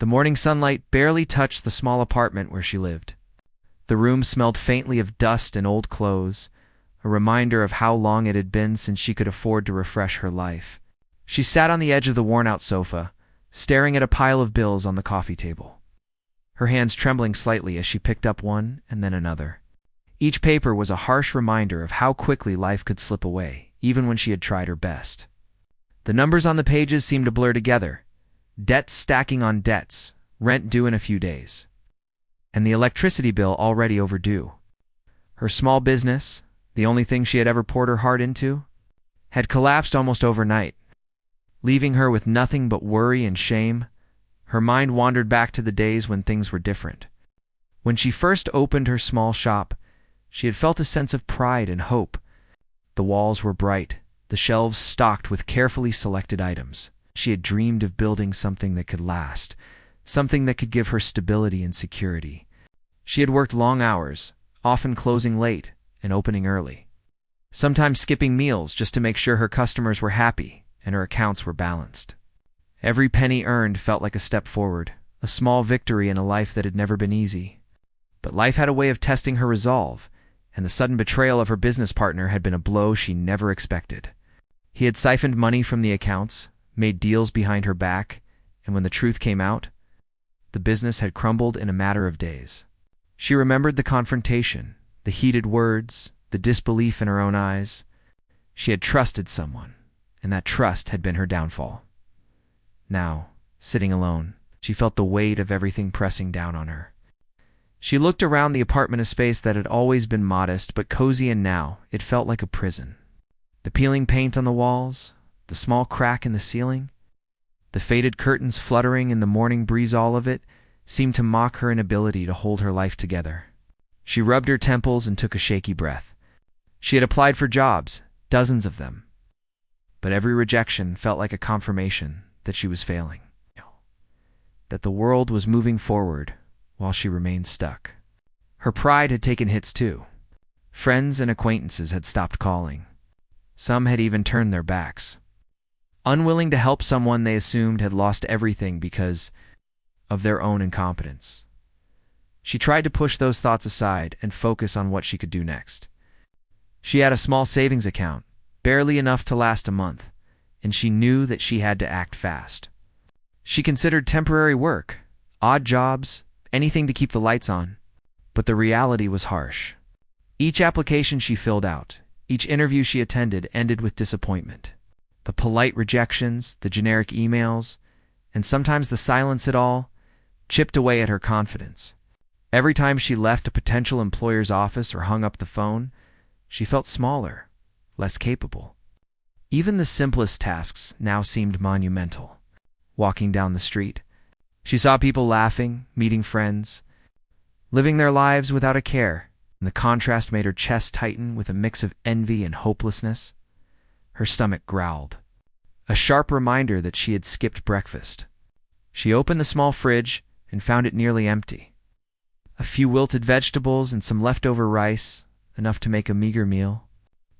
The morning sunlight barely touched the small apartment where she lived. The room smelled faintly of dust and old clothes, a reminder of how long it had been since she could afford to refresh her life. She sat on the edge of the worn-out sofa, staring at a pile of bills on the coffee table, her hands trembling slightly as she picked up one and then another. Each paper was a harsh reminder of how quickly life could slip away, even when she had tried her best. The numbers on the pages seemed to blur together, debts stacking on debts, rent due in a few days, and the electricity bill already overdue. Her small business, the only thing she had ever poured her heart into, had collapsed almost overnight, leaving her with nothing but worry and shame. Her mind wandered back to the days when things were different. When she first opened her small shop, she had felt a sense of pride and hope. The walls were bright, the shelves stocked with carefully selected items. She had dreamed of building something that could last, something that could give her stability and security. She had worked long hours, often closing late and opening early, sometimes skipping meals just to make sure her customers were happy and her accounts were balanced. Every penny earned felt like a step forward, a small victory in a life that had never been easy. But life had a way of testing her resolve, and the sudden betrayal of her business partner had been a blow she never expected. He had siphoned money from the accounts, made deals behind her back, and when the truth came out, the business had crumbled in a matter of days. She remembered the confrontation, the heated words, the disbelief in her own eyes. She had trusted someone, and that trust had been her downfall. Now, sitting alone, she felt the weight of everything pressing down on her. She looked around the apartment, a space that had always been modest but cozy, and now it felt like a prison. The peeling paint on the walls, the small crack in the ceiling, the faded curtains fluttering in the morning breeze, all of it seemed to mock her inability to hold her life together. She rubbed her temples and took a shaky breath. She had applied for jobs, dozens of them, but every rejection felt like a confirmation that she was failing, that the world was moving forward while she remained stuck. Her pride had taken hits too. Friends and acquaintances had stopped calling. Some had even turned their backs, unwilling to help someone they assumed had lost everything because of their own incompetence. She tried to push those thoughts aside and focus on what she could do next. She had a small savings account, barely enough to last a month, and she knew that she had to act fast. She considered temporary work, odd jobs, anything to keep the lights on, but the reality was harsh. Each application she filled out, each interview she attended ended with disappointment. The polite rejections, the generic emails, and sometimes the silence, it all chipped away at her confidence. Every time she left a potential employer's office or hung up the phone, she felt smaller, less capable. Even the simplest tasks now seemed monumental. Walking down the street, she saw people laughing, meeting friends, living their lives without a care, and the contrast made her chest tighten with a mix of envy and hopelessness. Her stomach growled, a sharp reminder that she had skipped breakfast. She opened the small fridge and found it nearly empty. A few wilted vegetables and some leftover rice, enough to make a meager meal.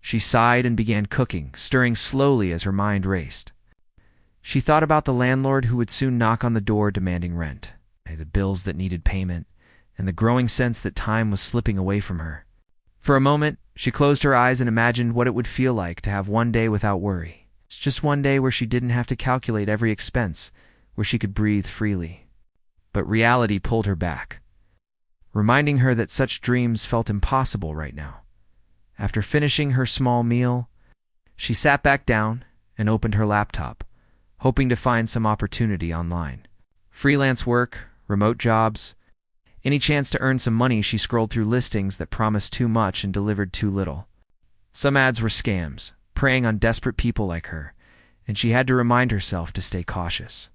She sighed and began cooking, stirring slowly as her mind raced. She thought about the landlord who would soon knock on the door demanding rent, the bills that needed payment, and the growing sense that time was slipping away from her. For a moment, she closed her eyes and imagined what it would feel like to have one day without worry. Just one day where she didn't have to calculate every expense, where she could breathe freely. But reality pulled her back, reminding her that such dreams felt impossible right now. After finishing her small meal, she sat back down and opened her laptop, hoping to find some opportunity online. Freelance work, remote jobs, any chance to earn some money. She scrolled through listings that promised too much and delivered too little. Some ads were scams, preying on desperate people like her, and she had to remind herself to stay cautious.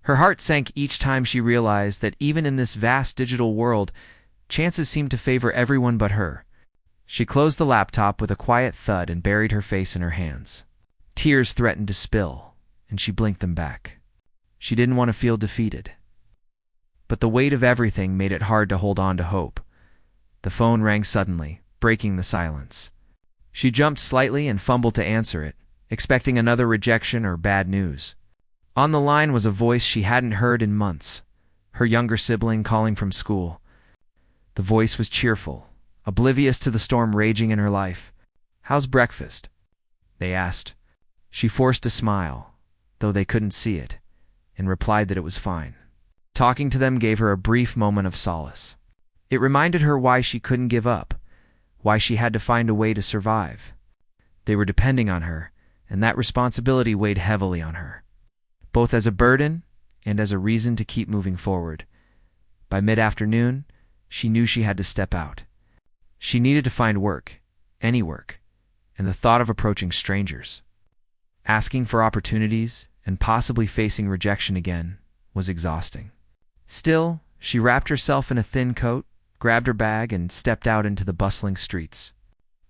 Her heart sank each time she realized that even in this vast digital world, chances seemed to favor everyone but her. She closed the laptop with a quiet thud and buried her face in her hands. Tears threatened to spill, and she blinked them back. She didn't want to feel defeated. But the weight of everything made it hard to hold on to hope. The phone rang suddenly, breaking the silence. She jumped slightly and fumbled to answer it, expecting another rejection or bad news. On the line was a voice she hadn't heard in months, her younger sibling calling from school. The voice was cheerful, oblivious to the storm raging in her life. "How's breakfast?" they asked. She forced a smile, though they couldn't see it, and replied that it was fine. Talking to them gave her a brief moment of solace. It reminded her why she couldn't give up, why she had to find a way to survive. They were depending on her, and that responsibility weighed heavily on her, both as a burden and as a reason to keep moving forward. By mid-afternoon, she knew she had to step out. She needed to find work, any work, and the thought of approaching strangers, asking for opportunities, and possibly facing rejection again was exhausting. Still, she wrapped herself in a thin coat, grabbed her bag, and stepped out into the bustling streets.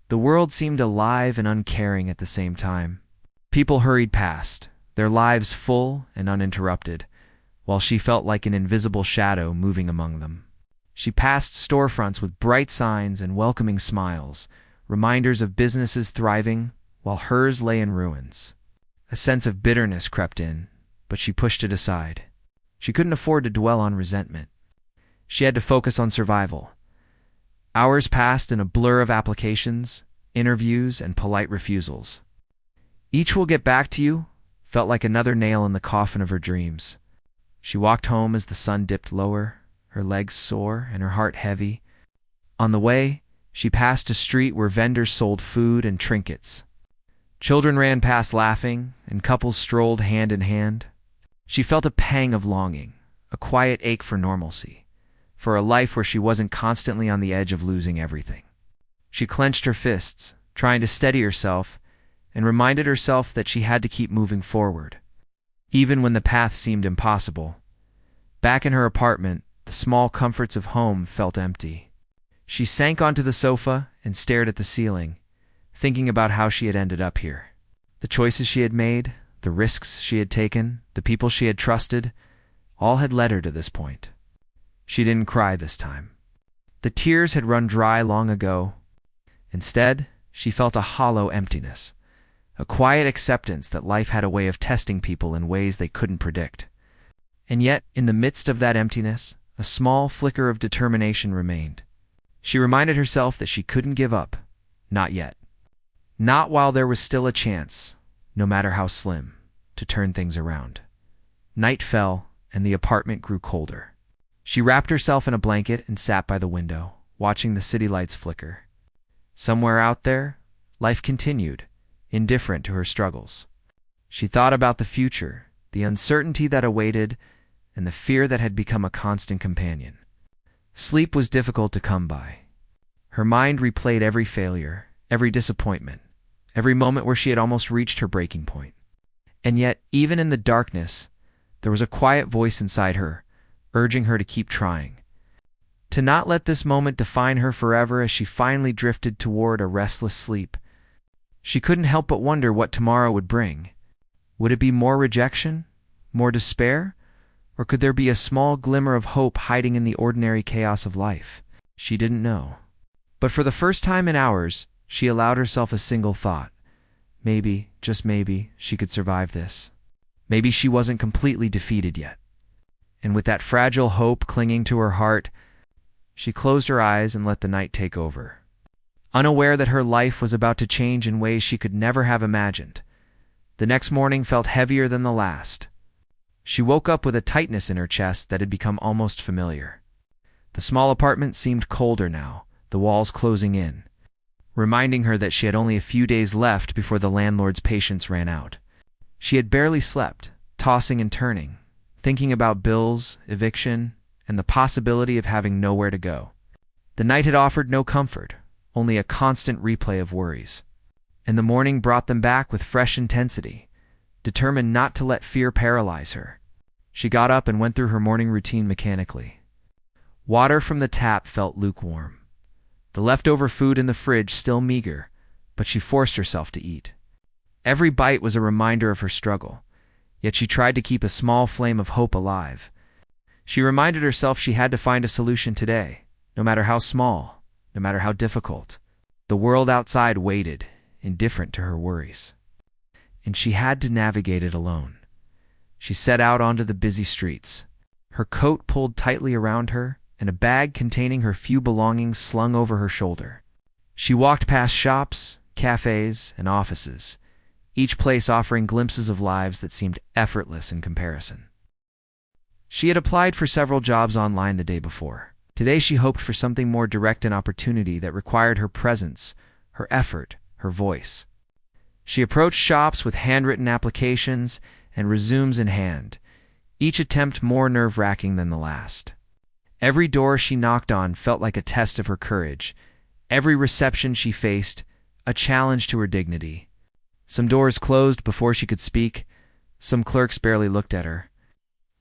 The world seemed alive and uncaring at the same time. People hurried past, their lives full and uninterrupted, while she felt like an invisible shadow moving among them. She passed storefronts with bright signs and welcoming smiles, reminders of businesses thriving, while hers lay in ruins. A sense of bitterness crept in, but she pushed it aside. She couldn't afford to dwell on resentment. She had to focus on survival. Hours passed in a blur of applications, interviews, and polite refusals. "Each will get back to you," felt like another nail in the coffin of her dreams. She walked home as the sun dipped lower, her legs sore and her heart heavy. On the way, she passed a street where vendors sold food and trinkets. Children ran past laughing, and couples strolled hand in hand. She felt a pang of longing, a quiet ache for normalcy, for a life where she wasn't constantly on the edge of losing everything. She clenched her fists, trying to steady herself, and reminded herself that she had to keep moving forward, even when the path seemed impossible. Back in her apartment, the small comforts of home felt empty. She sank onto the sofa and stared at the ceiling, thinking about how she had ended up here. The choices she had made, the risks she had taken, the people she had trusted, all had led her to this point. She didn't cry this time. The tears had run dry long ago. Instead, she felt a hollow emptiness, a quiet acceptance that life had a way of testing people in ways they couldn't predict. And yet, in the midst of that emptiness, a small flicker of determination remained. She reminded herself that she couldn't give up. Not yet. Not while there was still a chance, no matter how slim, to turn things around. Night fell, and the apartment grew colder. She wrapped herself in a blanket and sat by the window, watching the city lights flicker. Somewhere out there, life continued, indifferent to her struggles. She thought about the future, the uncertainty that awaited, and the fear that had become a constant companion. Sleep was difficult to come by. Her mind replayed every failure, every disappointment, every moment where she had almost reached her breaking point. And yet, even in the darkness, there was a quiet voice inside her, urging her to keep trying, to not let this moment define her forever. As she finally drifted toward a restless sleep, she couldn't help but wonder what tomorrow would bring. Would it be more rejection, more despair, or could there be a small glimmer of hope hiding in the ordinary chaos of life? She didn't know. But for the first time in hours, she allowed herself a single thought. Maybe, just maybe, she could survive this. Maybe she wasn't completely defeated yet. And with that fragile hope clinging to her heart, she closed her eyes and let the night take over. Unaware that her life was about to change in ways she could never have imagined, the next morning felt heavier than the last. She woke up with a tightness in her chest that had become almost familiar. The small apartment seemed colder now, the walls closing in, reminding her that she had only a few days left before the landlord's patience ran out. She had barely slept, tossing and turning, thinking about bills, eviction, and the possibility of having nowhere to go. The night had offered no comfort, only a constant replay of worries. And the morning brought them back with fresh intensity, determined not to let fear paralyze her. She got up and went through her morning routine mechanically. Water from the tap felt lukewarm. The leftover food in the fridge still meager, but she forced herself to eat. Every bite was a reminder of her struggle, yet she tried to keep a small flame of hope alive. She reminded herself she had to find a solution today, no matter how small, no matter how difficult. The world outside waited, indifferent to her worries. And she had to navigate it alone. She set out onto the busy streets, her coat pulled tightly around her, and a bag containing her few belongings slung over her shoulder. She walked past shops, cafes, and offices, each place offering glimpses of lives that seemed effortless in comparison. She had applied for several jobs online the day before. Today she hoped for something more direct, an opportunity that required her presence, her effort, her voice. She approached shops with handwritten applications and resumes in hand, each attempt more nerve-wracking than the last. Every door she knocked on felt like a test of her courage. Every reception she faced, a challenge to her dignity. Some doors closed before she could speak, some clerks barely looked at her,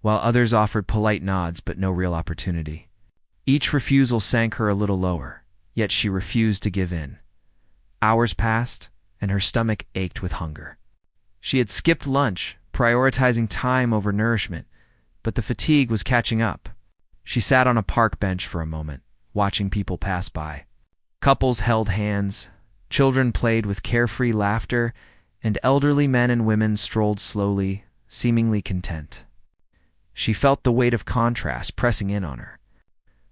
while others offered polite nods but no real opportunity. Each refusal sank her a little lower, yet she refused to give in. Hours passed, and her stomach ached with hunger. She had skipped lunch, prioritizing time over nourishment, but the fatigue was catching up. She sat on a park bench for a moment, watching people pass by. Couples held hands, children played with carefree laughter, and elderly men and women strolled slowly, seemingly content. She felt the weight of contrast pressing in on her.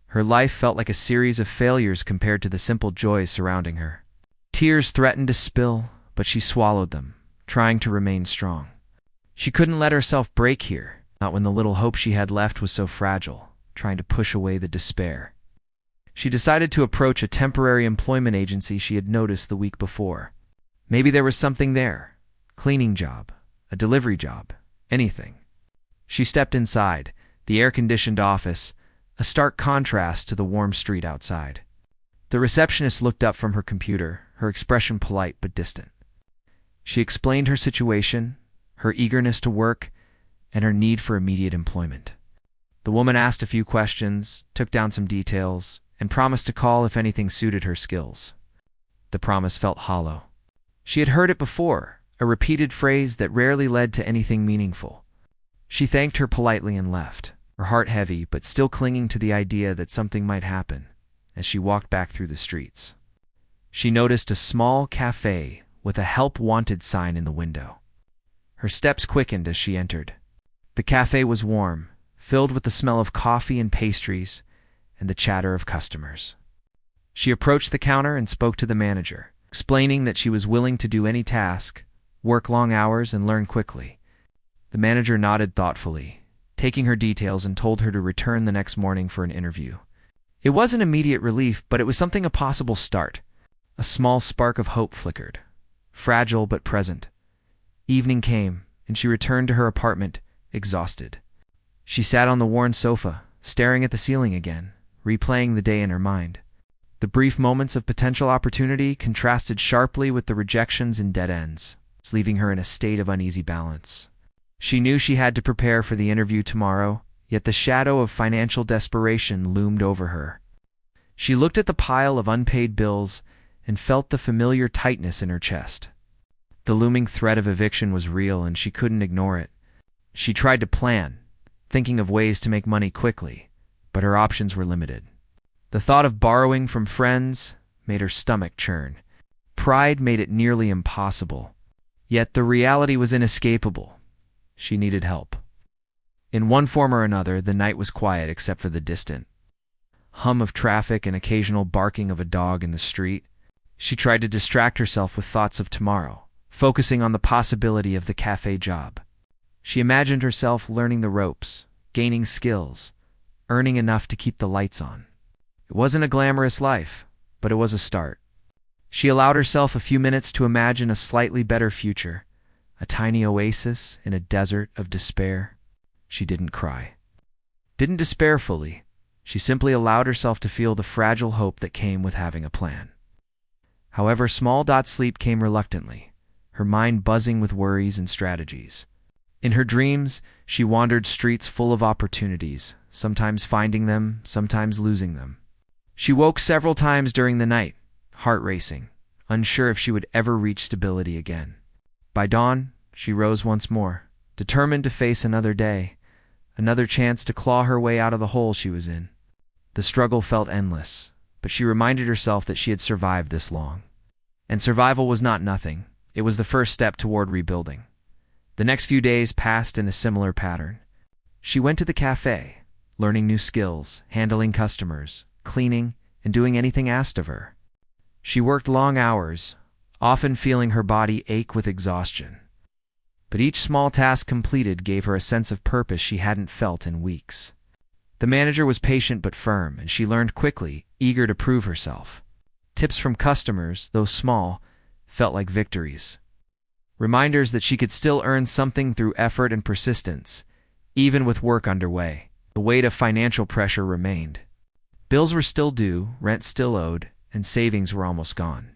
Her life felt like a series of failures compared to the simple joys surrounding her. Tears threatened to spill, but she swallowed them, trying to remain strong. She couldn't let herself break here, not when the little hope she had left was so fragile, trying to push away the despair. She decided to approach a temporary employment agency she had noticed the week before. Maybe there was something there. Cleaning job, a delivery job, anything. She stepped inside, the air-conditioned office, a stark contrast to the warm street outside. The receptionist looked up from her computer, her expression polite but distant. She explained her situation, her eagerness to work, and her need for immediate employment. The woman asked a few questions, took down some details, and promised to call if anything suited her skills. The promise felt hollow. She had heard it before, a repeated phrase that rarely led to anything meaningful. She thanked her politely and left, her heart heavy but still clinging to the idea that something might happen. As she walked back through the streets, she noticed a small cafe with a help wanted sign in the window. Her steps quickened as she entered. The cafe was warm, filled with the smell of coffee and pastries and the chatter of customers. She approached the counter and spoke to the manager, explaining that she was willing to do any task, work long hours, and learn quickly. The manager nodded thoughtfully, taking her details, and told her to return the next morning for an interview. It wasn't immediate relief, but it was something a possible start. A small spark of hope flickered, fragile but present. Evening came, and she returned to her apartment, exhausted. She sat on the worn sofa, staring at the ceiling again, replaying the day in her mind. The brief moments of potential opportunity contrasted sharply with the rejections and dead ends, leaving her in a state of uneasy balance. She knew she had to prepare for the interview tomorrow, yet the shadow of financial desperation loomed over her. She looked at the pile of unpaid bills and felt the familiar tightness in her chest. The looming threat of eviction was real, and she couldn't ignore it. She tried to plan, thinking of ways to make money quickly, but her options were limited. The thought of borrowing from friends made her stomach churn. Pride made it nearly impossible. Yet the reality was inescapable. She needed help. In one form or another, the night was quiet except for the distant hum of traffic and occasional barking of a dog in the street. She tried to distract herself with thoughts of tomorrow, focusing on the possibility of the cafe job. She imagined herself learning the ropes, gaining skills, earning enough to keep the lights on. It wasn't a glamorous life, but it was a start. She allowed herself a few minutes to imagine a slightly better future, a tiny oasis in a desert of despair. She didn't cry. Didn't despair fully. She simply allowed herself to feel the fragile hope that came with having a plan. However, sleep came reluctantly, her mind buzzing with worries and strategies. In her dreams, she wandered streets full of opportunities, sometimes finding them, sometimes losing them. She woke several times during the night, heart racing, unsure if she would ever reach stability again. By dawn, she rose once more, determined to face another day, another chance to claw her way out of the hole she was in. The struggle felt endless, but she reminded herself that she had survived this long. And survival was not nothing. It was the first step toward rebuilding. The next few days passed in a similar pattern. She went to the cafe, learning new skills, handling customers, cleaning, and doing anything asked of her. She worked long hours, often feeling her body ache with exhaustion. But each small task completed gave her a sense of purpose she hadn't felt in weeks. The manager was patient but firm, and she learned quickly, eager to prove herself. Tips from customers, though small, felt like victories. Reminders that she could still earn something through effort and persistence, even with work underway. The weight of financial pressure remained. Bills were still due, rent still owed, and savings were almost gone.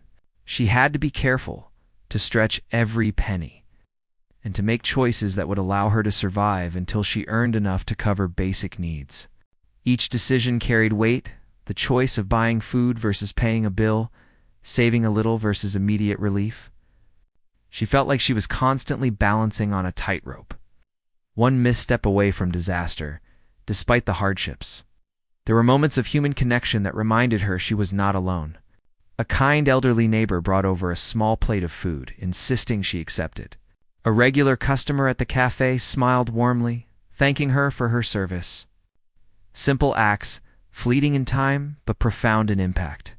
She had to be careful, to stretch every penny, and to make choices that would allow her to survive until she earned enough to cover basic needs. Each decision carried weight, the choice of buying food versus paying a bill, saving a little versus immediate relief. She felt like she was constantly balancing on a tightrope, one misstep away from disaster, despite the hardships. There were moments of human connection that reminded her she was not alone. A kind elderly neighbor brought over a small plate of food, insisting she accepted. A regular customer at the cafe smiled warmly, thanking her for her service. Simple acts, fleeting in time, but profound in impact.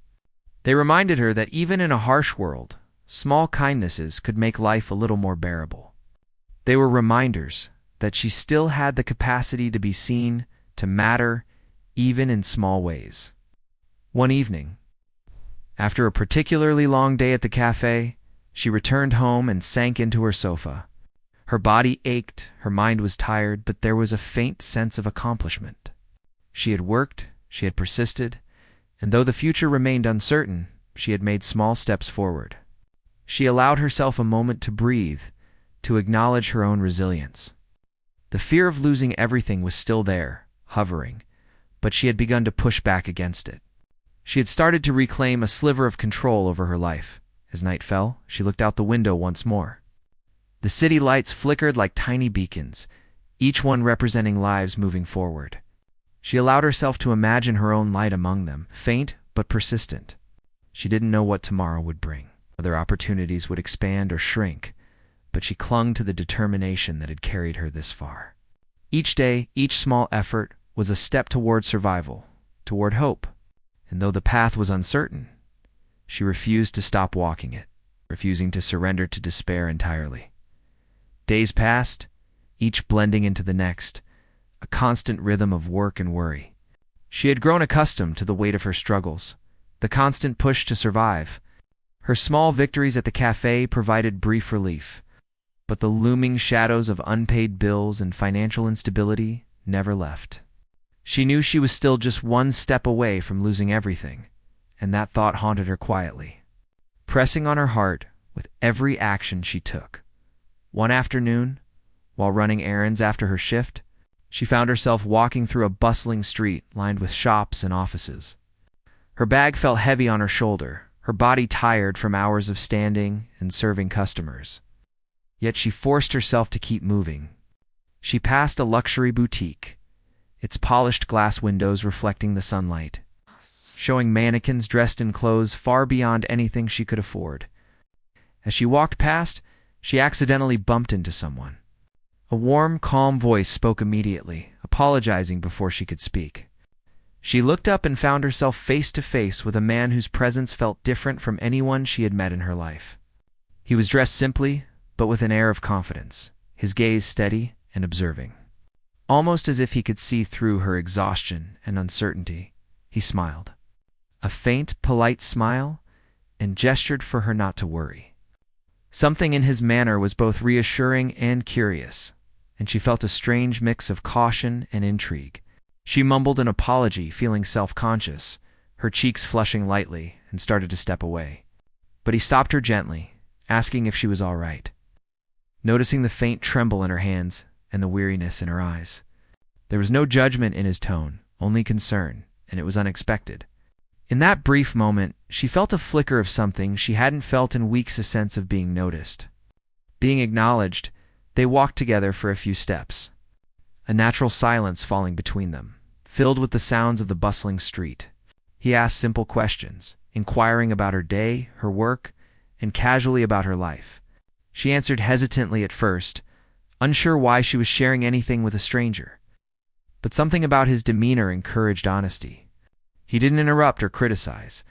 They reminded her that even in a harsh world, small kindnesses could make life a little more bearable. They were reminders that she still had the capacity to be seen, to matter, even in small ways. One evening, after a particularly long day at the cafe, she returned home and sank into her sofa. Her body ached, her mind was tired, but there was a faint sense of accomplishment. She had worked, she had persisted, and though the future remained uncertain, she had made small steps forward. She allowed herself a moment to breathe, to acknowledge her own resilience. The fear of losing everything was still there, hovering, but she had begun to push back against it. She had started to reclaim a sliver of control over her life. As night fell, she looked out the window once more. The city lights flickered like tiny beacons, each one representing lives moving forward. She allowed herself to imagine her own light among them, faint but persistent. She didn't know what tomorrow would bring. Whether opportunities would expand or shrink, but she clung to the determination that had carried her this far. Each day, each small effort was a step toward survival, toward hope. And though the path was uncertain, she refused to stop walking it, refusing to surrender to despair entirely. Days passed, each blending into the next, a constant rhythm of work and worry. She had grown accustomed to the weight of her struggles, the constant push to survive. Her small victories at the cafe provided brief relief, but the looming shadows of unpaid bills and financial instability never left. She knew she was still just one step away from losing everything, and that thought haunted her quietly, pressing on her heart with every action she took. One afternoon, while running errands after her shift, she found herself walking through a bustling street lined with shops and offices. Her bag felt heavy on her shoulder, her body tired from hours of standing and serving customers. Yet she forced herself to keep moving. She passed a luxury boutique, its polished glass windows reflecting the sunlight, showing mannequins dressed in clothes far beyond anything she could afford. As she walked past, she accidentally bumped into someone. A warm, calm voice spoke immediately, apologizing before she could speak. She looked up and found herself face to face with a man whose presence felt different from anyone she had met in her life. He was dressed simply, but with an air of confidence, his gaze steady and observing. Almost as if he could see through her exhaustion and uncertainty, he smiled. A faint, polite smile, and gestured for her not to worry. Something in his manner was both reassuring and curious, and she felt a strange mix of caution and intrigue. She mumbled an apology, feeling self-conscious, her cheeks flushing lightly, and started to step away. But he stopped her gently, asking if she was all right. Noticing the faint tremble in her hands and the weariness in her eyes. There was no judgment in his tone, only concern, and it was unexpected. In that brief moment, she felt a flicker of something she hadn't felt in weeks, a sense of being noticed. Being acknowledged, they walked together for a few steps, a natural silence falling between them, filled with the sounds of the bustling street. He asked simple questions, inquiring about her day, her work, and casually about her life. She answered hesitantly at first, unsure why she was sharing anything with a stranger. but something about his demeanor encouraged honesty. He didn't interrupt or criticize.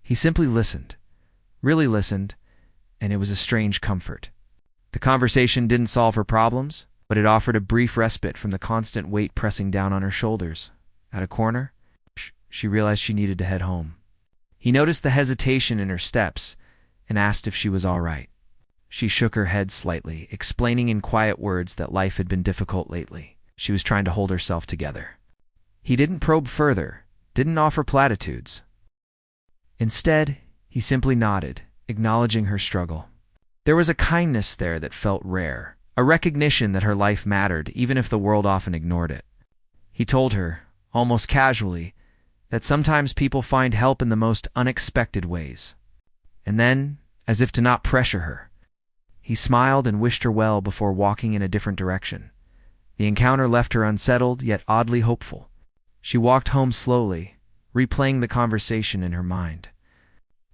He simply listened, really listened, and it was a strange comfort. The conversation didn't solve her problems, but it offered a brief respite from the constant weight pressing down on her shoulders. At a corner, she realized she needed to head home. He noticed the hesitation in her steps and asked if she was all right. She shook her head slightly, explaining in quiet words that life had been difficult lately. She was trying to hold herself together. He didn't probe further, didn't offer platitudes. Instead, he simply nodded, acknowledging her struggle. There was a kindness there that felt rare, a recognition that her life mattered even if the world often ignored it. He told her, almost casually, that sometimes people find help in the most unexpected ways. And then, as if to not pressure her, he smiled and wished her well before walking in a different direction. The encounter left her unsettled, yet oddly hopeful. She walked home slowly, replaying the conversation in her mind.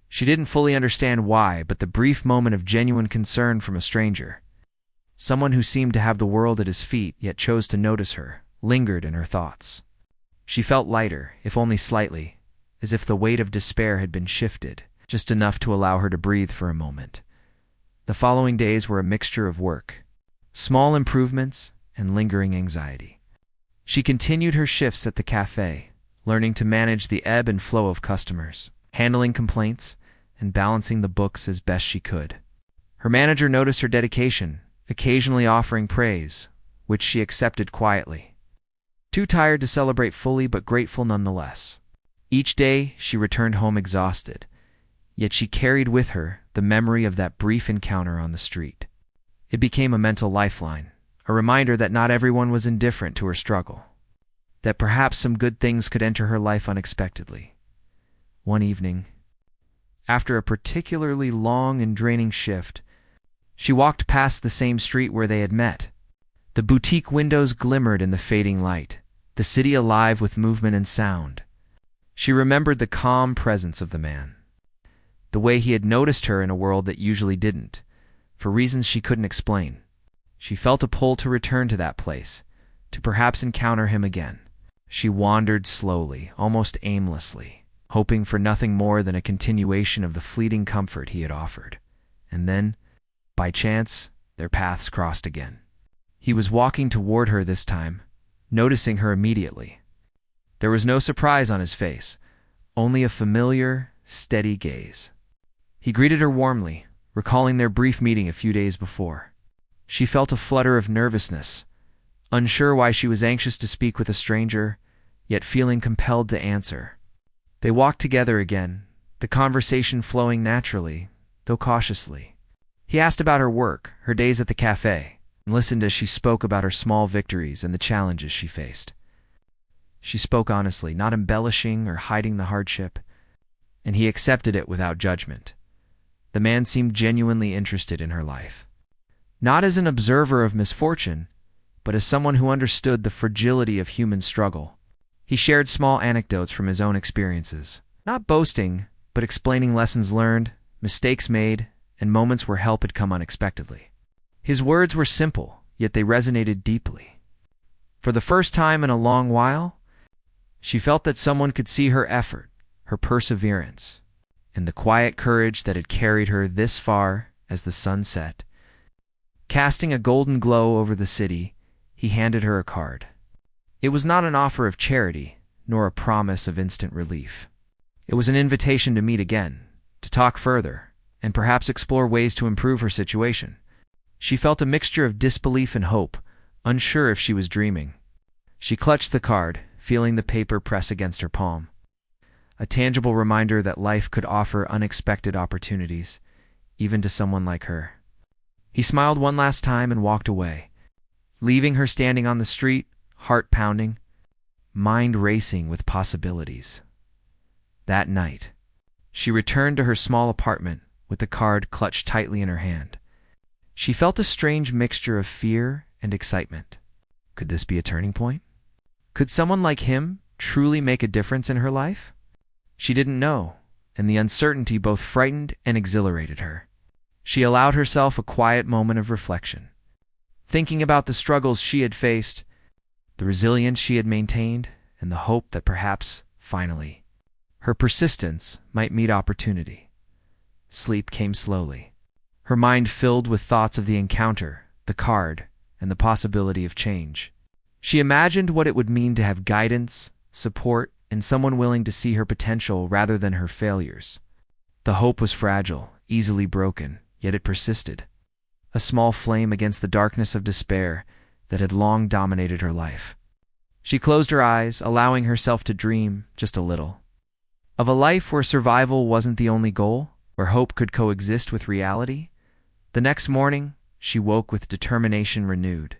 She didn't fully understand why, but the brief moment of genuine concern from a stranger, someone who seemed to have the world at his feet yet chose to notice her, lingered in her thoughts. She felt lighter, if only slightly, as if the weight of despair had been shifted, just enough to allow her to breathe for a moment. The following days were a mixture of work, small improvements, and lingering anxiety. She continued her shifts at the cafe, learning to manage the ebb and flow of customers, handling complaints, and balancing the books as best she could. Her manager noticed her dedication, occasionally offering praise, which she accepted quietly. Too tired to celebrate fully, but grateful nonetheless. Each day, she returned home exhausted, yet she carried with her the memory of that brief encounter on the street. It became a mental lifeline, a reminder that not everyone was indifferent to her struggle, that perhaps some good things could enter her life unexpectedly. One evening, after a particularly long and draining shift, she walked past the same street where they had met. The boutique windows glimmered in the fading light, the city alive with movement and sound. She remembered the calm presence of the man, the way he had noticed her in a world that usually didn't, for reasons she couldn't explain. She felt a pull to return to that place, to perhaps encounter him again. She wandered slowly, almost aimlessly, hoping for nothing more than a continuation of the fleeting comfort he had offered. And then, by chance, their paths crossed again. He was walking toward her this time, noticing her immediately. There was no surprise on his face, only a familiar, steady gaze. He greeted her warmly, recalling their brief meeting a few days before. She felt a flutter of nervousness, unsure why she was anxious to speak with a stranger, yet feeling compelled to answer. They walked together again, the conversation flowing naturally, though cautiously. He asked about her work, her days at the cafe, and listened as she spoke about her small victories and the challenges she faced. She spoke honestly, not embellishing or hiding the hardship, and he accepted it without judgment. The man seemed genuinely interested in her life. Not as an observer of misfortune, but as someone who understood the fragility of human struggle. He shared small anecdotes from his own experiences, not boasting, but explaining lessons learned, mistakes made, and moments where help had come unexpectedly. His words were simple, yet they resonated deeply. For the first time in a long while, she felt that someone could see her effort, her perseverance, and the quiet courage that had carried her this far as the sun set. Casting a golden glow over the city, he handed her a card. It was not an offer of charity, nor a promise of instant relief. It was an invitation to meet again, to talk further, and perhaps explore ways to improve her situation. She felt a mixture of disbelief and hope, unsure if she was dreaming. She clutched the card, feeling the paper press against her palm. A tangible reminder that life could offer unexpected opportunities, even to someone like her. He smiled one last time and walked away, leaving her standing on the street, heart pounding, mind racing with possibilities. That night, she returned to her small apartment with the card clutched tightly in her hand. She felt a strange mixture of fear and excitement. Could this be a turning point? Could someone like him truly make a difference in her life? She didn't know, and the uncertainty both frightened and exhilarated her. She allowed herself a quiet moment of reflection, thinking about the struggles she had faced, the resilience she had maintained, and the hope that perhaps, finally, her persistence might meet opportunity. Sleep came slowly, her mind filled with thoughts of the encounter, the card, and the possibility of change. She imagined what it would mean to have guidance, support, and someone willing to see her potential rather than her failures. The hope was fragile, easily broken, yet it persisted, a small flame against the darkness of despair that had long dominated her life. She closed her eyes, allowing herself to dream, just a little, of a life where survival wasn't the only goal, where hope could coexist with reality. The next morning, she woke with determination renewed.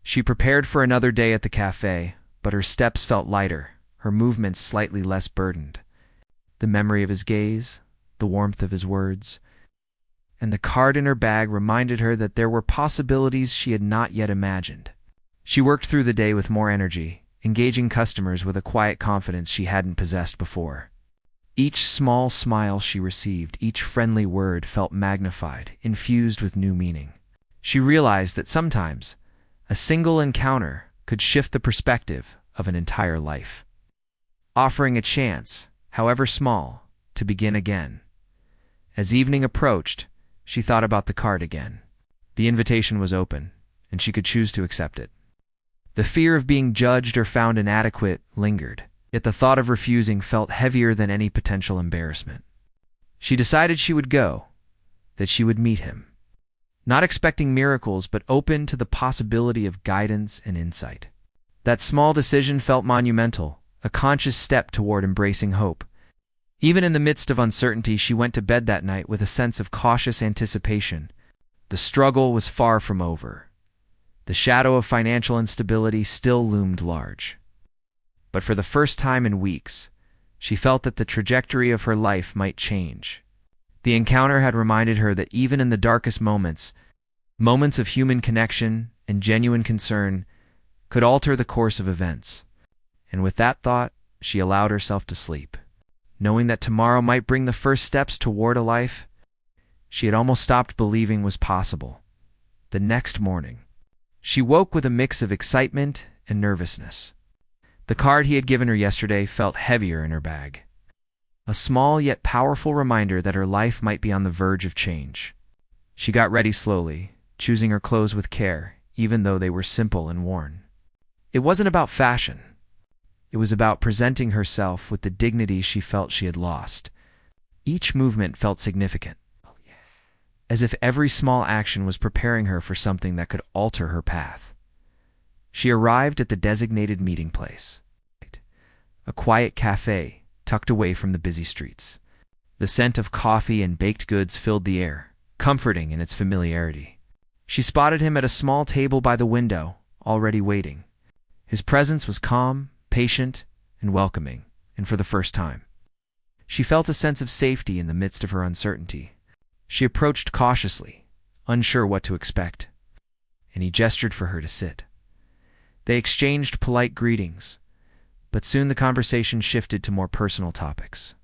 She prepared for another day at the cafe, but her steps felt lighter, her movements slightly less burdened. The memory of his gaze, the warmth of his words, and the card in her bag reminded her that there were possibilities she had not yet imagined. She worked through the day with more energy, engaging customers with a quiet confidence she hadn't possessed before. Each small smile she received, each friendly word felt magnified, infused with new meaning. She realized that sometimes a single encounter could shift the perspective of an entire life, offering a chance, however small, to begin again. As evening approached, she thought about the card again. The invitation was open, and she could choose to accept it. The fear of being judged or found inadequate lingered, yet the thought of refusing felt heavier than any potential embarrassment. She decided she would go, that she would meet him, not expecting miracles but open to the possibility of guidance and insight. That small decision felt monumental, a conscious step toward embracing hope. Even in the midst of uncertainty, she went to bed that night with a sense of cautious anticipation. The struggle was far from over. The shadow of financial instability still loomed large. But for the first time in weeks, she felt that the trajectory of her life might change. The encounter had reminded her that even in the darkest moments, moments of human connection and genuine concern could alter the course of events. And with that thought, she allowed herself to sleep, knowing that tomorrow might bring the first steps toward a life she had almost stopped believing was possible. The next morning, she woke with a mix of excitement and nervousness. The card he had given her yesterday felt heavier in her bag, a small yet powerful reminder that her life might be on the verge of change. She got ready slowly, choosing her clothes with care, even though they were simple and worn. It wasn't about fashion. It was about presenting herself with the dignity she felt she had lost. Each movement felt significant, as if every small action was preparing her for something that could alter her path. She arrived at the designated meeting place, a quiet cafe tucked away from the busy streets. The scent of coffee and baked goods filled the air, comforting in its familiarity. She spotted him at a small table by the window, already waiting. His presence was calm, patient, and welcoming, and for the first time, she felt a sense of safety in the midst of her uncertainty. She approached cautiously, unsure what to expect, and he gestured for her to sit. They exchanged polite greetings, but soon the conversation shifted to more personal topics.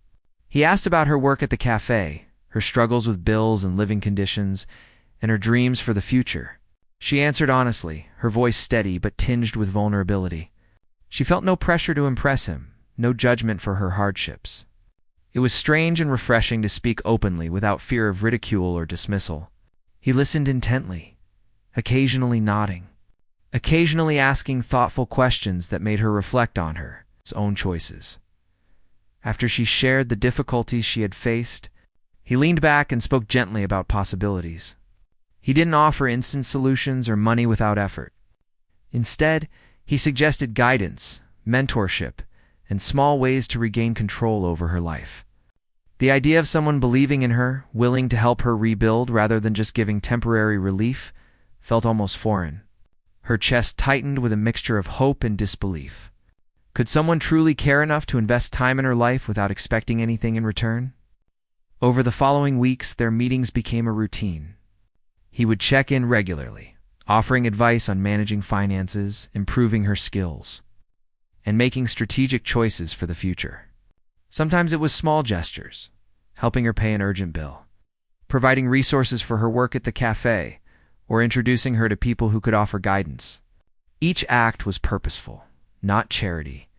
He asked about her work at the cafe, her struggles with bills and living conditions, and her dreams for the future. She answered honestly, her voice steady but tinged with vulnerability. She felt no pressure to impress him, no judgment for her hardships. It was strange and refreshing to speak openly without fear of ridicule or dismissal. He listened intently, occasionally nodding, occasionally asking thoughtful questions that made her reflect on her own choices. After she shared the difficulties she had faced, he leaned back and spoke gently about possibilities. He didn't offer instant solutions or money without effort. Instead, he suggested guidance, mentorship, and small ways to regain control over her life. The idea of someone believing in her, willing to help her rebuild rather than just giving temporary relief, felt almost foreign. Her chest tightened with a mixture of hope and disbelief. Could someone truly care enough to invest time in her life without expecting anything in return? Over the following weeks, their meetings became a routine. He would check in regularly, offering advice on managing finances, improving her skills, and making strategic choices for the future. Sometimes it was small gestures, helping her pay an urgent bill, providing resources for her work at the cafe, or introducing her to people who could offer guidance. Each act was purposeful, not charity,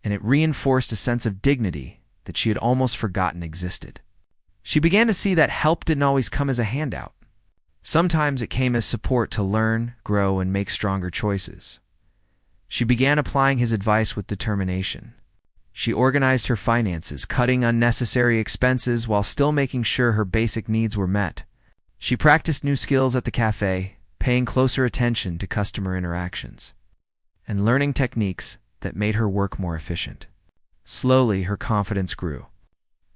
and it reinforced a sense of dignity that she had almost forgotten existed. She began to see that help didn't always come as a handout. Sometimes it came as support to learn, grow, and make stronger choices. She began applying his advice with determination. She organized her finances, cutting unnecessary expenses while still making sure her basic needs were met. She practiced new skills at the cafe, paying closer attention to customer interactions, and learning techniques that made her work more efficient. Slowly, her confidence grew.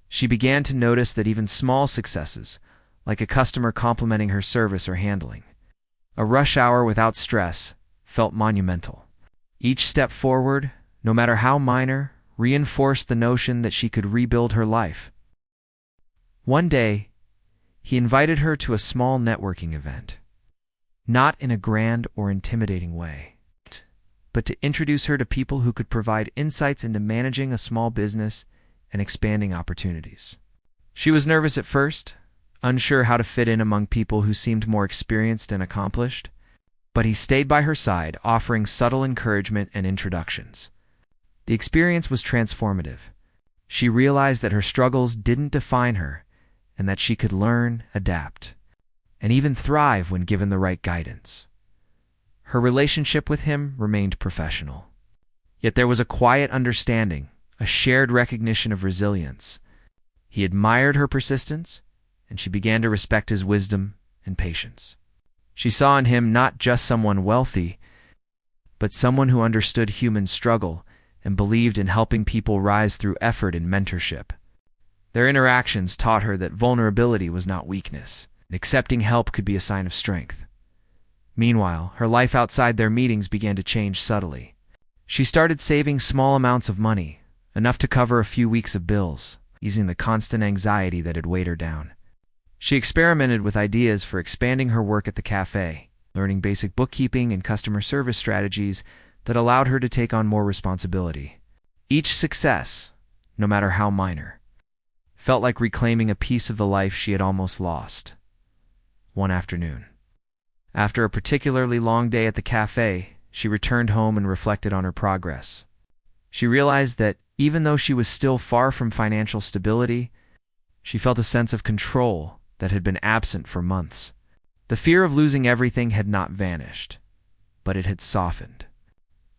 She began to notice that even small successes, like a customer complimenting her service or handling, a rush hour without stress, felt monumental. Each step forward, no matter how minor, reinforced the notion that she could rebuild her life. One day, he invited her to a small networking event, not in a grand or intimidating way, but to introduce her to people who could provide insights into managing a small business and expanding opportunities. She was nervous at first, unsure how to fit in among people who seemed more experienced and accomplished, but he stayed by her side, offering subtle encouragement and introductions. The experience was transformative. She realized that her struggles didn't define her, and that she could learn, adapt, and even thrive when given the right guidance. Her relationship with him remained professional. Yet there was a quiet understanding, a shared recognition of resilience. He admired her persistence, and she began to respect his wisdom and patience. She saw in him not just someone wealthy, but someone who understood human struggle and believed in helping people rise through effort and mentorship. Their interactions taught her that vulnerability was not weakness, and accepting help could be a sign of strength. Meanwhile, her life outside their meetings began to change subtly. She started saving small amounts of money, enough to cover a few weeks of bills, easing the constant anxiety that had weighed her down. She experimented with ideas for expanding her work at the cafe, learning basic bookkeeping and customer service strategies that allowed her to take on more responsibility. Each success, no matter how minor, felt like reclaiming a piece of the life she had almost lost. One afternoon, after a particularly long day at the cafe, she returned home and reflected on her progress. She realized that even though she was still far from financial stability, she felt a sense of control that had been absent for months. The fear of losing everything had not vanished, but it had softened.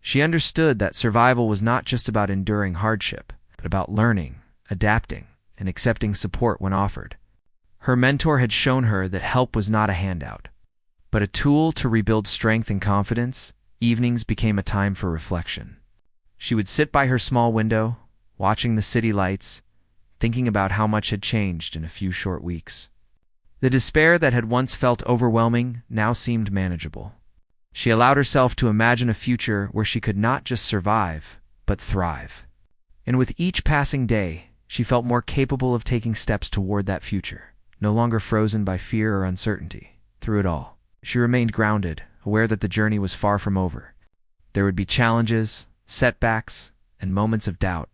She understood that survival was not just about enduring hardship, but about learning, adapting, and accepting support when offered. Her mentor had shown her that help was not a handout, but a tool to rebuild strength and confidence. Evenings became a time for reflection. She would sit by her small window, watching the city lights, thinking about how much had changed in a few short weeks. The despair that had once felt overwhelming now seemed manageable. She allowed herself to imagine a future where she could not just survive, but thrive. And with each passing day, she felt more capable of taking steps toward that future, no longer frozen by fear or uncertainty. Through it all, she remained grounded, aware that the journey was far from over. There would be challenges, setbacks, and moments of doubt.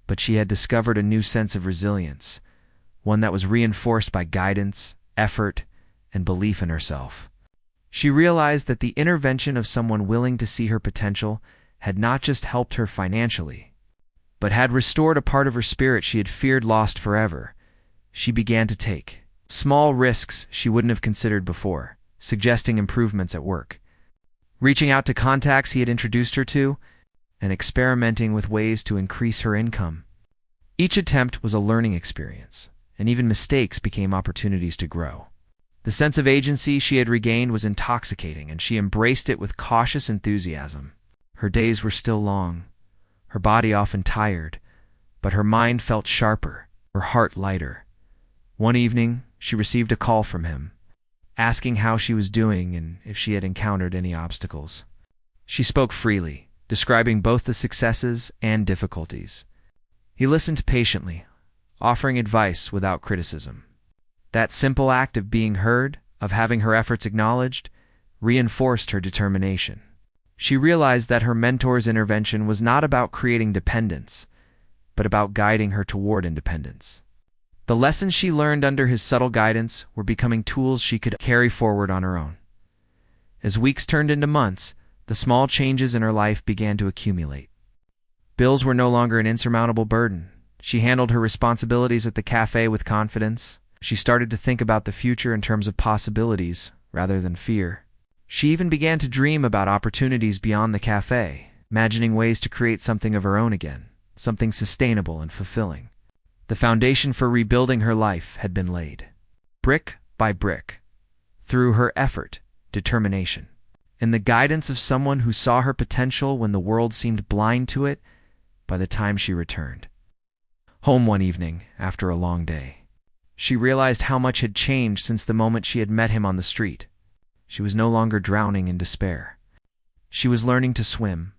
But she had discovered a new sense of resilience, one that was reinforced by guidance, effort, and belief in herself. She realized that the intervention of someone willing to see her potential had not just helped her financially, but had restored a part of her spirit she had feared lost forever. She began to take small risks she wouldn't have considered before, suggesting improvements at work, reaching out to contacts he had introduced her to, and experimenting with ways to increase her income. Each attempt was a learning experience, and even mistakes became opportunities to grow. The sense of agency she had regained was intoxicating, and she embraced it with cautious enthusiasm. Her days were still long, her body often tired, but her mind felt sharper, her heart lighter. One evening, she received a call from him, asking how she was doing and if she had encountered any obstacles. She spoke freely, describing both the successes and difficulties. He listened patiently, offering advice without criticism. That simple act of being heard, of having her efforts acknowledged, reinforced her determination. She realized that her mentor's intervention was not about creating dependence, but about guiding her toward independence. The lessons she learned under his subtle guidance were becoming tools she could carry forward on her own. As weeks turned into months, The small changes in her life began to accumulate. Bills were no longer an insurmountable burden. She handled her responsibilities at the cafe with confidence. She started to think about the future in terms of possibilities rather than fear. She even began to dream about opportunities beyond the cafe, imagining ways to create something of her own again, something sustainable and fulfilling. The foundation for rebuilding her life had been laid, brick by brick, through her effort, determination, and the guidance of someone who saw her potential when the world seemed blind to it. By the time she returned home one evening after a long day, she realized how much had changed since the moment she had met him on the street. She was no longer drowning in despair. She was learning to swim,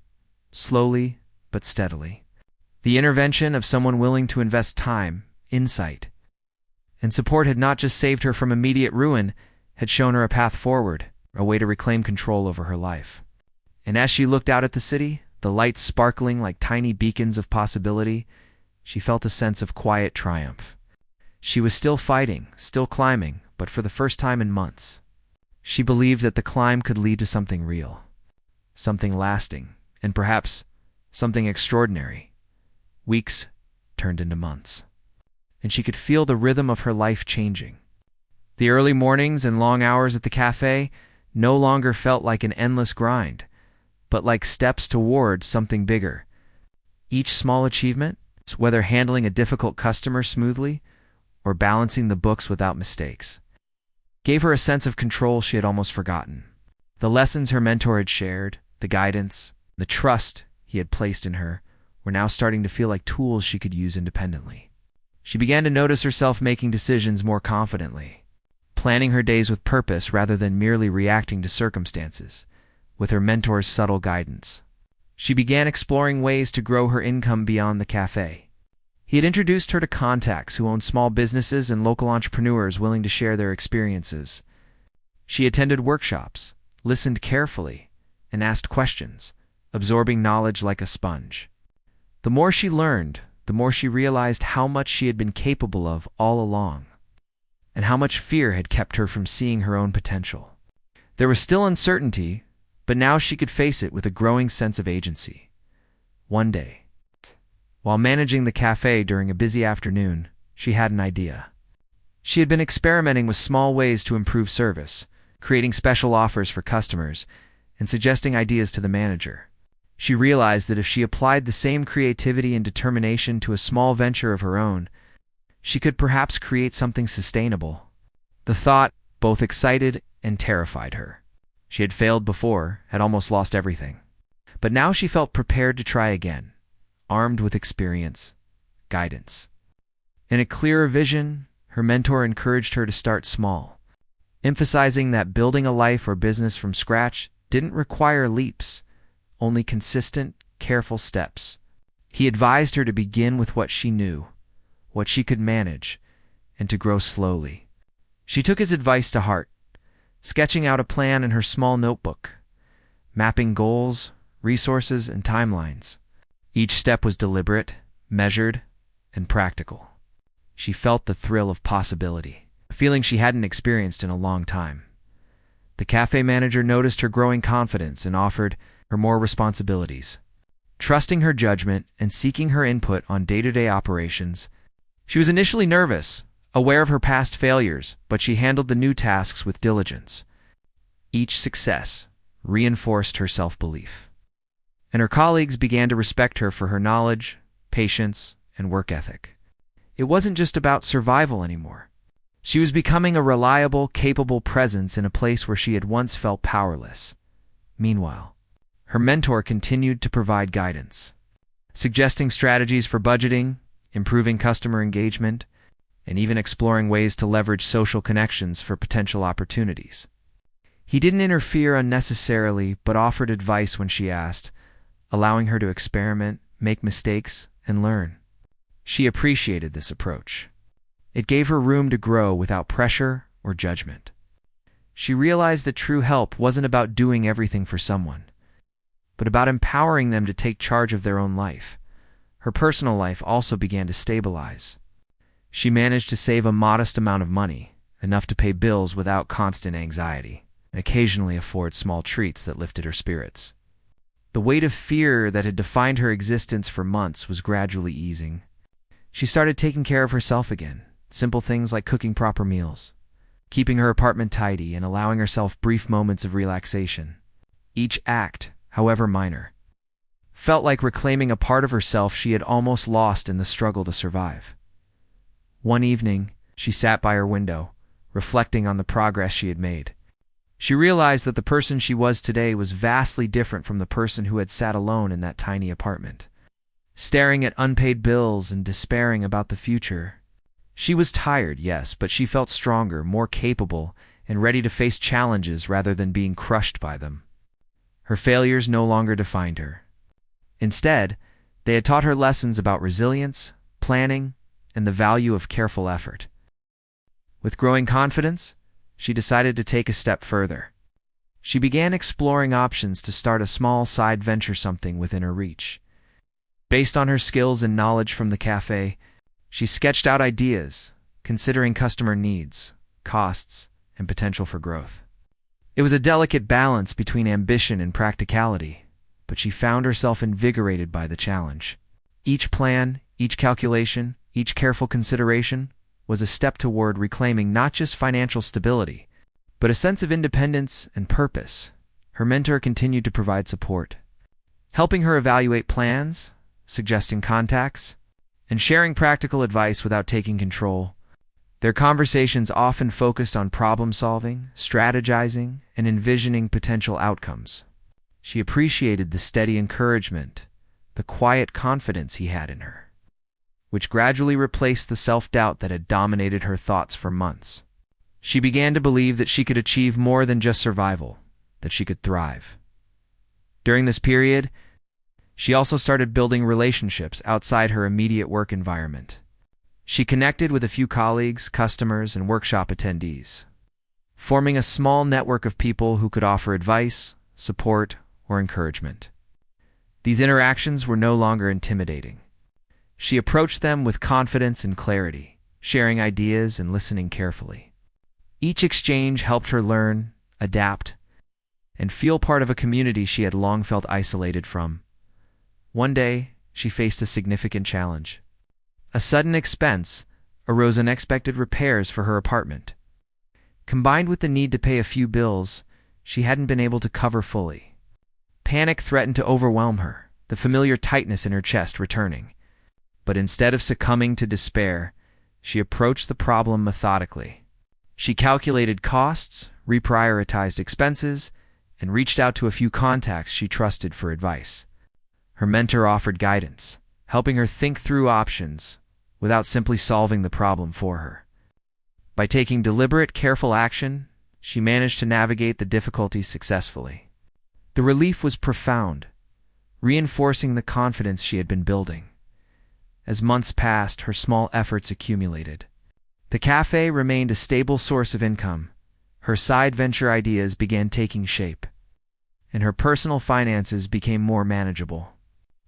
slowly but steadily. The intervention of someone willing to invest time, insight, and support had not just saved her from immediate ruin, had shown her a path forward, a way to reclaim control over her life. And as she looked out at the city, the lights sparkling like tiny beacons of possibility, she felt a sense of quiet triumph. She was still fighting, still climbing, but for the first time in months, she believed that the climb could lead to something real, something lasting, and perhaps something extraordinary. Weeks turned into months, and she could feel the rhythm of her life changing. The early mornings and long hours at the cafe no longer felt like an endless grind, but like steps toward something bigger. Each small achievement, whether handling a difficult customer smoothly or balancing the books without mistakes, gave her a sense of control she had almost forgotten. The lessons her mentor had shared, the guidance, the trust he had placed in her, were now starting to feel like tools she could use independently. She began to notice herself making decisions more confidently, planning her days with purpose rather than merely reacting to circumstances. With her mentor's subtle guidance, she began exploring ways to grow her income beyond the cafe. He had introduced her to contacts who owned small businesses and local entrepreneurs willing to share their experiences. She attended workshops, listened carefully, and asked questions, absorbing knowledge like a sponge. The more she learned, the more she realized how much she had been capable of all along, and how much fear had kept her from seeing her own potential. There was still uncertainty, but now she could face it with a growing sense of agency. One day, while managing the cafe during a busy afternoon, she had an idea. She had been experimenting with small ways to improve service, creating special offers for customers, and suggesting ideas to the manager. She realized that if she applied the same creativity and determination to a small venture of her own, she could perhaps create something sustainable. The thought both excited and terrified her. She had failed before, had almost lost everything. But now she felt prepared to try again, armed with experience, guidance, and a clearer vision. Her mentor encouraged her to start small, emphasizing that building a life or business from scratch didn't require leaps, only consistent, careful steps. He advised her to begin with what she knew, what she could manage, and to grow slowly. She took his advice to heart, sketching out a plan in her small notebook, mapping goals, resources, and timelines. Each step was deliberate, measured, and practical. She felt the thrill of possibility, a feeling she hadn't experienced in a long time. The cafe manager noticed her growing confidence and offered her more responsibilities. Trusting her judgment and seeking her input on day-to-day operations, she was initially nervous, aware of her past failures, but she handled the new tasks with diligence. Each success reinforced her self-belief, and her colleagues began to respect her for her knowledge, patience, and work ethic. It wasn't just about survival anymore. She was becoming a reliable, capable presence in a place where she had once felt powerless. Meanwhile, her mentor continued to provide guidance, suggesting strategies for budgeting, improving customer engagement, and even exploring ways to leverage social connections for potential opportunities. He didn't interfere unnecessarily, but offered advice when she asked, allowing her to experiment, make mistakes, and learn. She appreciated this approach. It gave her room to grow without pressure or judgment. She realized that true help wasn't about doing everything for someone, but about empowering them to take charge of their own life. Her personal life also began to stabilize. She managed to save a modest amount of money, enough to pay bills without constant anxiety. and occasionally afford small treats that lifted her spirits. The weight of fear that had defined her existence for months was gradually easing. She started taking care of herself again, simple things like cooking proper meals, keeping her apartment tidy, and allowing herself brief moments of relaxation. Each act, however minor, felt like reclaiming a part of herself she had almost lost in the struggle to survive. One evening, she sat by her window, reflecting on the progress she had made. She realized that the person she was today was vastly different from the person who had sat alone in that tiny apartment, staring at unpaid bills and despairing about the future. She was tired, yes, but she felt stronger, more capable, and ready to face challenges rather than being crushed by them. Her failures no longer defined her. Instead, they had taught her lessons about resilience, planning, and the value of careful effort. With growing confidence, she decided to take a step further. She began exploring options to start a small side venture, something within her reach. Based on her skills and knowledge from the cafe, she sketched out ideas, considering customer needs, costs, and potential for growth. It was a delicate balance between ambition and practicality, but she found herself invigorated by the challenge. Each plan, each calculation, each careful consideration was a step toward reclaiming not just financial stability, but a sense of independence and purpose. Her mentor continued to provide support, helping her evaluate plans, suggesting contacts, and sharing practical advice without taking control. Their conversations often focused on problem-solving, strategizing, and envisioning potential outcomes. She appreciated the steady encouragement, the quiet confidence he had in her, which gradually replaced the self-doubt that had dominated her thoughts for months. She began to believe that she could achieve more than just survival, that she could thrive. During this period, she also started building relationships outside her immediate work environment. She connected with a few colleagues, customers, and workshop attendees, forming a small network of people who could offer advice, support, or encouragement. These interactions were no longer intimidating. She approached them with confidence and clarity, sharing ideas and listening carefully. Each exchange helped her learn, adapt, and feel part of a community she had long felt isolated from. One day, she faced a significant challenge. A sudden expense arose: unexpected repairs for her apartment. Combined with the need to pay a few bills she hadn't been able to cover fully. Panic threatened to overwhelm her, the familiar tightness in her chest returning. But instead of succumbing to despair, she approached the problem methodically. She calculated costs, reprioritized expenses, and reached out to a few contacts she trusted for advice. Her mentor offered guidance, helping her think through options without simply solving the problem for her. By taking deliberate, careful action, she managed to navigate the difficulties successfully. The relief was profound, reinforcing the confidence she had been building. As months passed, her small efforts accumulated. The cafe remained a stable source of income. Her side venture ideas began taking shape, and her personal finances became more manageable.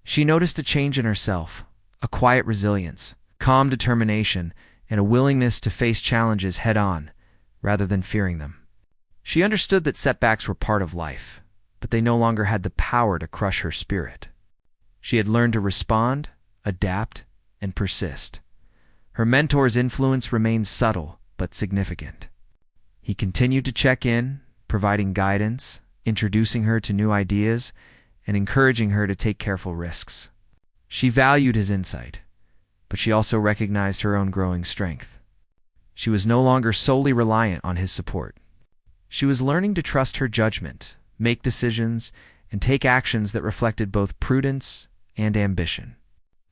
She noticed a change in herself, a quiet resilience, calm determination, and a willingness to face challenges head-on, rather than fearing them. She understood that setbacks were part of life, but they no longer had the power to crush her spirit. She had learned to respond, adapt, and persist. Her mentor's influence remained subtle but significant. He continued to check in, providing guidance, introducing her to new ideas, and encouraging her to take careful risks. She valued his insight, but she also recognized her own growing strength. She was no longer solely reliant on his support. She was learning to trust her judgment, make decisions, and take actions that reflected both prudence and ambition.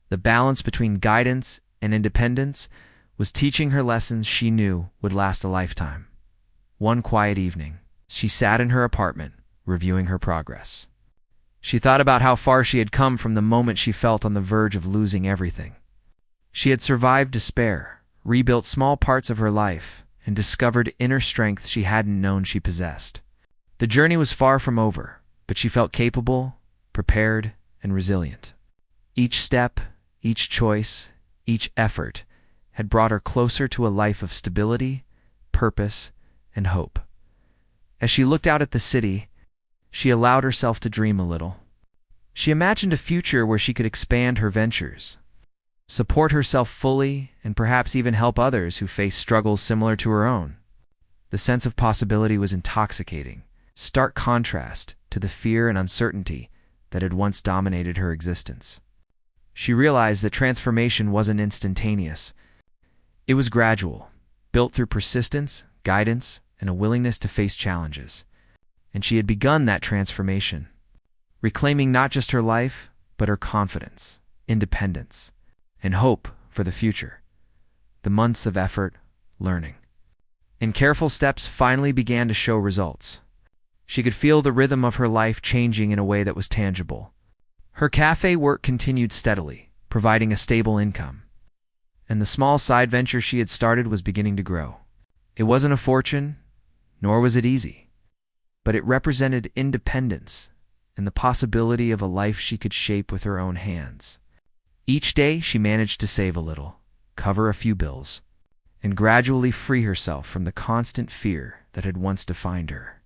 The balance between guidance and independence was teaching her lessons she knew would last a lifetime. One quiet evening, she sat in her apartment, reviewing her progress. She thought about how far she had come from the moment she felt on the verge of losing everything. She had survived despair, rebuilt small parts of her life, and discovered inner strength she hadn't known she possessed. The journey was far from over, but she felt capable, prepared, and resilient. Each step, each choice, each effort had brought her closer to a life of stability, purpose, and hope. As she looked out at the city, she allowed herself to dream a little. She imagined a future where she could expand her ventures, support herself fully, and perhaps even help others who face struggles similar to her own. The sense of possibility was intoxicating, stark contrast to the fear and uncertainty that had once dominated her existence. She realized that transformation wasn't instantaneous. It was gradual, built through persistence, guidance, and a willingness to face challenges. And she had begun that transformation, reclaiming not just her life, but her confidence, independence, and hope for the future. The months of effort, learning, and careful steps finally began to show results. She could feel the rhythm of her life changing in a way that was tangible. Her cafe work continued steadily, providing a stable income, and the small side venture she had started was beginning to grow. It wasn't a fortune, nor was it easy, but it represented independence and the possibility of a life she could shape with her own hands. Each day she managed to save a little, cover a few bills, and gradually free herself from the constant fear that had once defined her.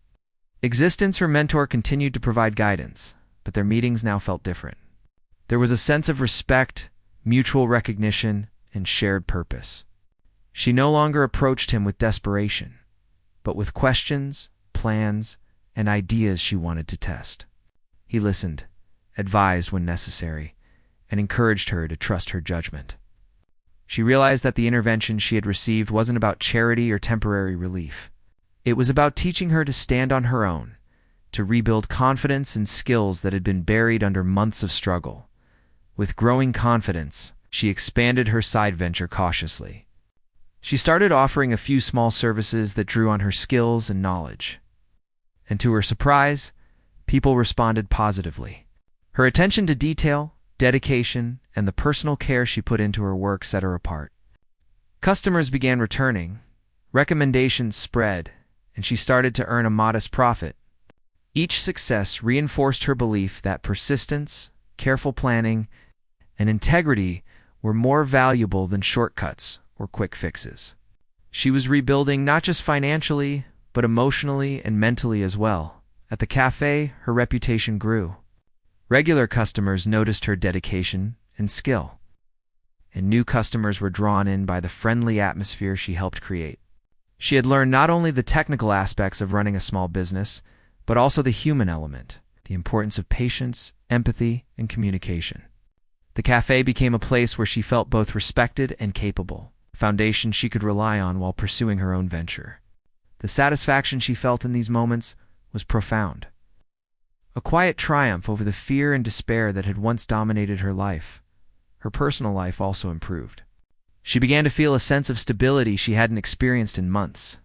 Existence, her mentor, continued to provide guidance, but their meetings now felt different. There was a sense of respect, mutual recognition, and shared purpose. She no longer approached him with desperation, but with questions, plans, and ideas she wanted to test. He listened, advised when necessary, and encouraged her to trust her judgment. She realized that the intervention she had received wasn't about charity or temporary relief. It was about teaching her to stand on her own, to rebuild confidence and skills that had been buried under months of struggle. With growing confidence, she expanded her side venture cautiously. She started offering a few small services that drew on her skills and knowledge. And to her surprise, people responded positively. Her attention to detail, dedication, and the personal care she put into her work set her apart. Customers began returning, recommendations spread, and she started to earn a modest profit. Each success reinforced her belief that persistence, careful planning, and integrity were more valuable than shortcuts or quick fixes. She was rebuilding not just financially, but emotionally and mentally as well. At the cafe, her reputation grew. Regular customers noticed her dedication and skill, and new customers were drawn in by the friendly atmosphere she helped create. She had learned not only the technical aspects of running a small business, but also the human element, the importance of patience, empathy, and communication. The cafe became a place where she felt both respected and capable, a foundation she could rely on while pursuing her own venture. The satisfaction she felt in these moments was profound. A quiet triumph over the fear and despair that had once dominated her life. Her personal life also improved. She began to feel a sense of stability she hadn't experienced in months.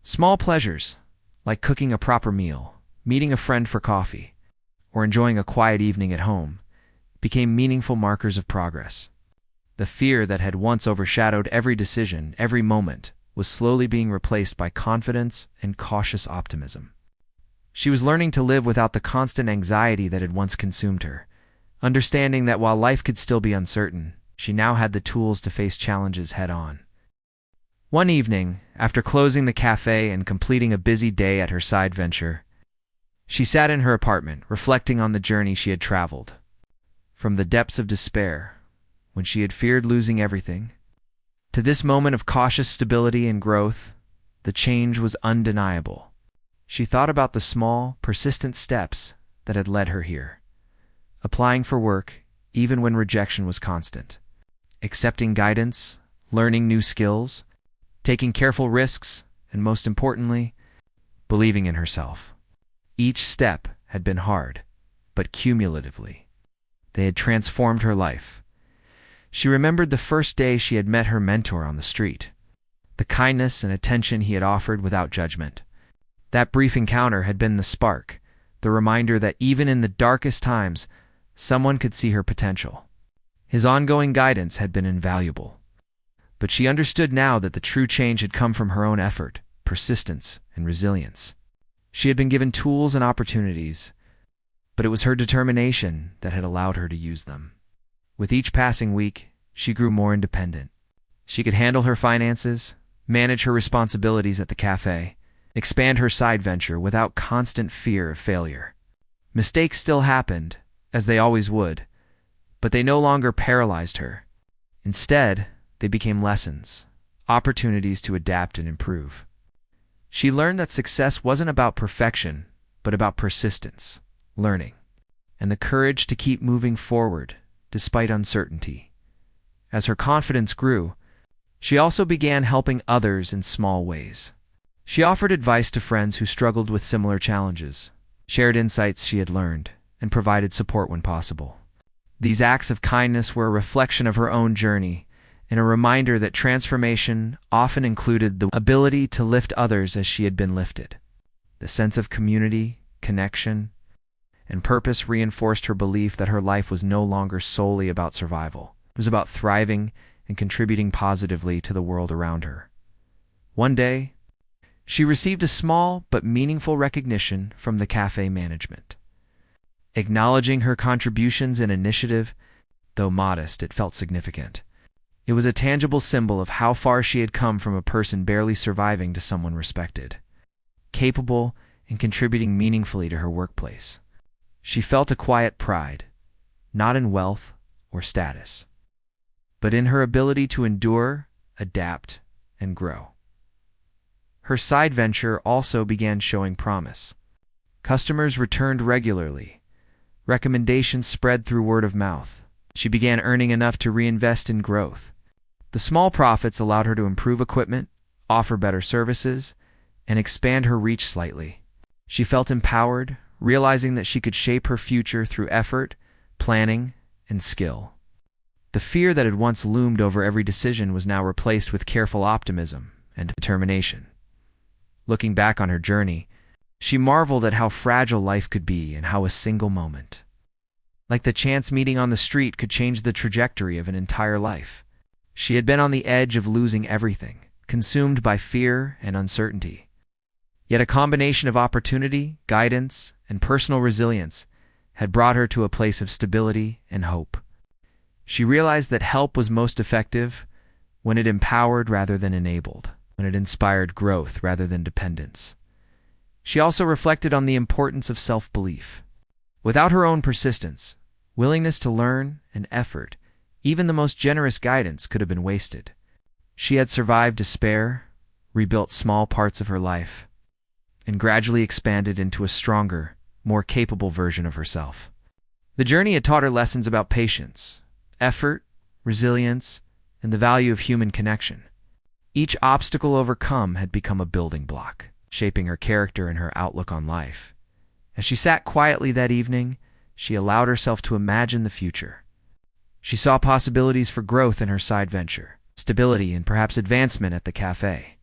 Small pleasures, like cooking a proper meal, meeting a friend for coffee, or enjoying a quiet evening at home, became meaningful markers of progress. The fear that had once overshadowed every decision, every moment, was slowly being replaced by confidence and cautious optimism. She was learning to live without the constant anxiety that had once consumed her, understanding that while life could still be uncertain, she now had the tools to face challenges head-on. One evening, after closing the cafe and completing a busy day at her side venture, she sat in her apartment, reflecting on the journey she had traveled. From the depths of despair, when she had feared losing everything, to this moment of cautious stability and growth, the change was undeniable. She thought about the small, persistent steps that had led her here. Applying for work, even when rejection was constant. Accepting guidance, learning new skills, taking careful risks, and most importantly, believing in herself. Each step had been hard, but cumulatively, they had transformed her life. She remembered the first day she had met her mentor on the street, the kindness and attention he had offered without judgment. That brief encounter had been the spark, the reminder that even in the darkest times, someone could see her potential. His ongoing guidance had been invaluable. But she understood now that the true change had come from her own effort, persistence, and resilience. She had been given tools and opportunities, but it was her determination that had allowed her to use them. With each passing week, she grew more independent. She could handle her finances, manage her responsibilities at the cafe, expand her side venture without constant fear of failure. Mistakes still happened, as they always would, but they no longer paralyzed her. Instead, they became lessons, opportunities to adapt and improve. She learned that success wasn't about perfection, but about persistence, learning, and the courage to keep moving forward despite uncertainty. As her confidence grew, she also began helping others in small ways. She offered advice to friends who struggled with similar challenges, shared insights she had learned, and provided support when possible. These acts of kindness were a reflection of her own journey and a reminder that transformation often included the ability to lift others as she had been lifted. The sense of community, connection, and purpose reinforced her belief that her life was no longer solely about survival. It was about thriving and contributing positively to the world around her. One day, she received a small but meaningful recognition from the cafe management. Acknowledging her contributions and initiative, though modest, it felt significant. It was a tangible symbol of how far she had come from a person barely surviving to someone respected, capable, and contributing meaningfully to her workplace. She felt a quiet pride, not in wealth or status, but in her ability to endure, adapt, and grow. Her side venture also began showing promise. Customers returned regularly. Recommendations spread through word of mouth. She began earning enough to reinvest in growth. The small profits allowed her to improve equipment, offer better services, and expand her reach slightly. She felt empowered, realizing that she could shape her future through effort, planning, and skill. The fear that had once loomed over every decision was now replaced with careful optimism and determination. Looking back on her journey, she marveled at how fragile life could be and how a single moment, like the chance meeting on the street, could change the trajectory of an entire life. She had been on the edge of losing everything, consumed by fear and uncertainty. Yet a combination of opportunity, guidance, and personal resilience had brought her to a place of stability and hope. She realized that help was most effective when it empowered rather than enabled, when it inspired growth rather than dependence. She also reflected on the importance of self-belief. Without her own persistence, willingness to learn, and effort, even the most generous guidance could have been wasted. She had survived despair, rebuilt small parts of her life, and gradually expanded into a stronger, more capable version of herself. The journey had taught her lessons about patience, effort, resilience, and the value of human connection. Each obstacle overcome had become a building block, shaping her character and her outlook on life. As she sat quietly that evening, she allowed herself to imagine the future. She saw possibilities for growth in her side venture, stability and perhaps advancement at the cafe,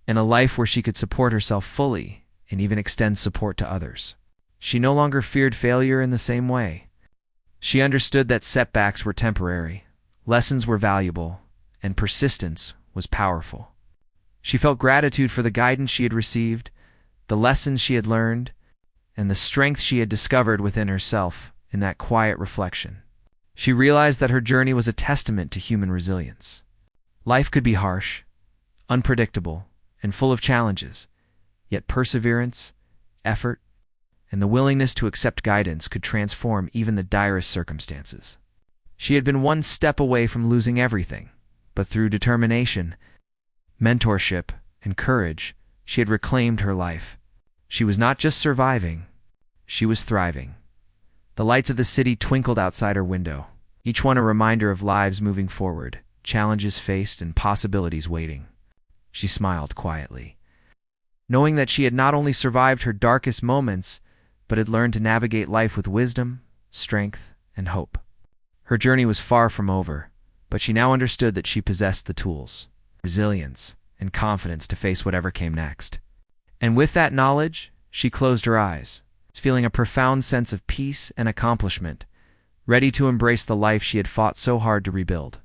and a life where she could support herself fully and even extend support to others. She no longer feared failure in the same way. She understood that setbacks were temporary, lessons were valuable, and persistence was powerful. She felt gratitude for the guidance she had received, the lessons she had learned, and the strength she had discovered within herself in that quiet reflection. She realized that her journey was a testament to human resilience. Life could be harsh, unpredictable, and full of challenges, yet perseverance, effort, and the willingness to accept guidance could transform even the direst circumstances. She had been one step away from losing everything, but through determination, mentorship, and courage, she had reclaimed her life. She was not just surviving, she was thriving. The lights of the city twinkled outside her window, each one a reminder of lives moving forward, challenges faced, and possibilities waiting. She smiled quietly, knowing that she had not only survived her darkest moments, but had learned to navigate life with wisdom, strength, and hope. Her journey was far from over, but she now understood that she possessed the tools, resilience, and confidence to face whatever came next. And with that knowledge, she closed her eyes, feeling a profound sense of peace and accomplishment, ready to embrace the life she had fought so hard to rebuild.